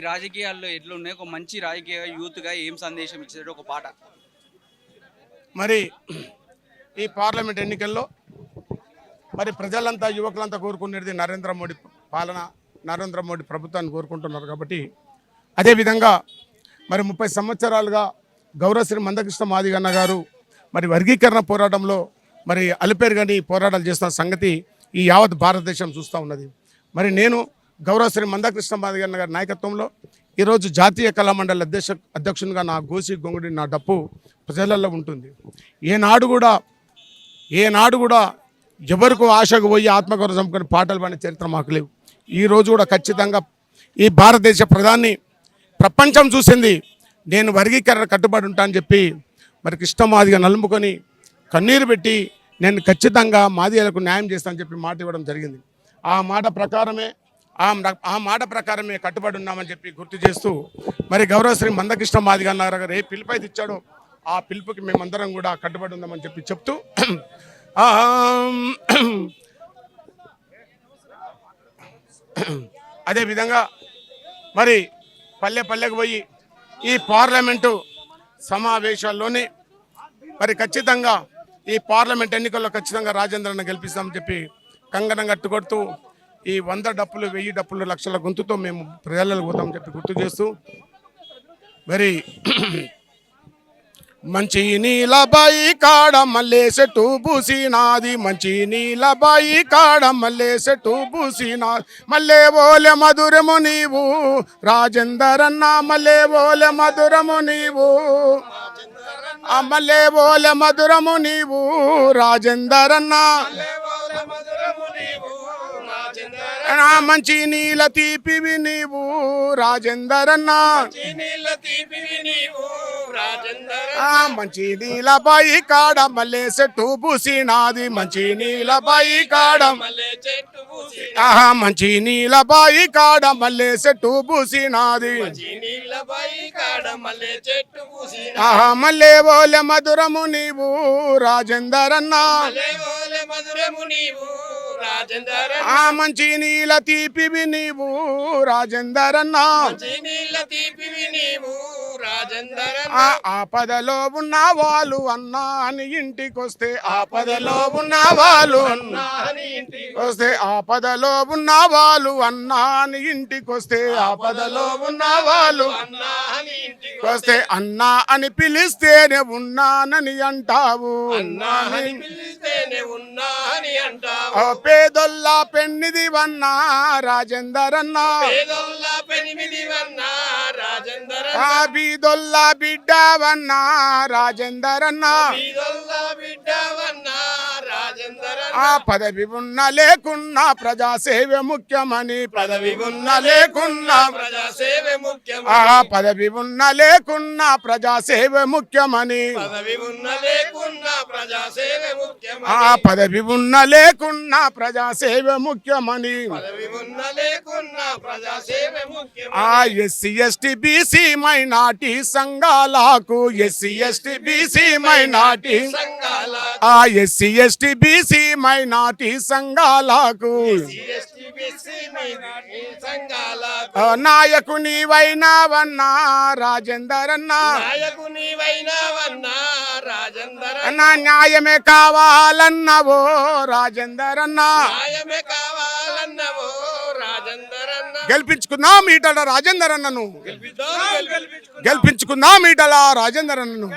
రాజకీయాల్లో ఎట్లున్నాయి, ఒక మంచి రాజకీయ యూత్గా ఏం సందేశం ఇచ్చాడు ఒక పాట? మరి ఈ పార్లమెంట్ ఎన్నికల్లో మరి ప్రజలంతా యువకులంతా కోరుకునేది నరేంద్ర మోడీ పాలన, నరేంద్ర మోడీ ప్రభుత్వాన్ని కోరుకుంటున్నారు. కాబట్టి అదేవిధంగా మరి 30 సంవత్సరాలుగా గౌరవశ్రీ మందకృష్ణ మాదిగన్న గారు మరి వర్గీకరణ పోరాటంలో మరి అలుపేరుగాని పోరాటాలు చేస్తున్న సంగతి ఈ యావత్ భారతదేశం చూస్తూ ఉన్నది. మరి నేను గౌరవశ్రీ మందకృష్ణ మాదిగన్న గారి నాయకత్వంలో ఈరోజు జాతీయ కళామండలి అధ్యక్షునిగా నా గోసి గొంగుడి నా డప్పు ప్రజలలో ఉంటుంది. ఏనాడు కూడా ఎవరికి ఆశకు పోయి ఆత్మగౌరవం చంపుకొని పాటలు పాడిన చరిత్ర మాకు లేవు. ఈరోజు కూడా ఖచ్చితంగా ఈ భారతదేశ ప్రధాని ప్రపంచం చూసింది నేను వర్గీకరణ కట్టుబడి ఉంటా అని చెప్పి మరి కృష్ణమాదిగా నలుముకొని కన్నీరు పెట్టి నేను ఖచ్చితంగా మాదిగలకు న్యాయం చేస్తానని చెప్పి మాట ఇవ్వడం జరిగింది. ఆ మాట ప్రకారమే కట్టుబడి ఉన్నామని చెప్పి గుర్తు చేస్తూ మరి గౌరవశ్రీ మందకృష్ణ మాదిగన్న గారు ఏ పిలుపు అయితే ఇచ్చాడో ఆ పిలుపుకి మేమందరం కూడా కట్టుబడి ఉందామని చెప్పి చెప్తూ అదేవిధంగా మరి పల్లెకు పోయి ఈ పార్లమెంటు సమావేశాల్లోనే మరి ఖచ్చితంగా ఈ పార్లమెంట్ ఎన్నికల్లో ఖచ్చితంగా రాజేంద్రను గెలిపిస్తామని చెప్పి కంగనం కట్టుకొడుతూ ఈ 100 డప్పులు 1000 డప్పులు లక్షల గొంతుతో మేము ప్రజలకు పోతామని చెప్పి గుర్తు చేస్తూ మరి మంచి నీలబాయి కాడ మల్లె చెట్టు పూసినాది, మంచి నీలబాయి కాడ మల్లె చెట్టు పూసినాది, మల్లె ఓలె మధురము నీవు రాజేందరన్న, మల్లె ఓలె మధురము నీవు, మల్లె ఓలె మధురము నీవు రాజేందరన్న, మంచి నీల తీపివి నీవు రాజేందరన్న, మంచి నీలబాయి కాడ మల్లె చెట్టు పూసినాది, మంచి నీలబాయి కాడ మంచి నీలబాయి కాడ మల్లె చెట్టు పూసినాది, మల్లె ఓలె మధురము నీవు రాజేందరన్న, మంచి నీల తీపివి నీవు రాజేందరన్న, ఆపదలో ఉన్న వాళ్ళు అన్నా అని ఇంటికొస్తే, ఆపదలో ఉన్న వాళ్ళు వస్తే, ఆపదలో ఉన్న వాళ్ళు అన్నా అని ఇంటికొస్తే, ఆపదలో ఉన్న వాళ్ళు వస్తే అన్నా అని పిలిస్తేనే ఉన్నానని అంటావు, పేదొల్లా పెన్నిది వన్నా రాజేందరన్న, బీదొల్లా బిడ్డవన్నా రాజేందరన్న, పదవి ఉన్న లేకున్నా ప్రజాసేవ ముఖ్యమని, పదవి ఉన్న లేకున్నా పదవి ఉన్న లేకున్నా ప్రజాసేవ ముఖ్యమని, పదవి ఉన్న లేకున్నా ప్రజాసేవ ముఖ్యమని, ఎస్సీ ఎస్టీ బీసీ మైనార్టీ సంఘాలకు, SC ST BC minority SC ST BC minority సంఘాలకు నాయకుని వైనావన్నా రాజేందరన్న, న్యాయమే కావాలన్నవో రాజేందరన్న, గెలిపించుకుందాం ఈటల రాజేందరన్నను, గెలిపించుకుందాం ఈటల రాజేందరన్నను.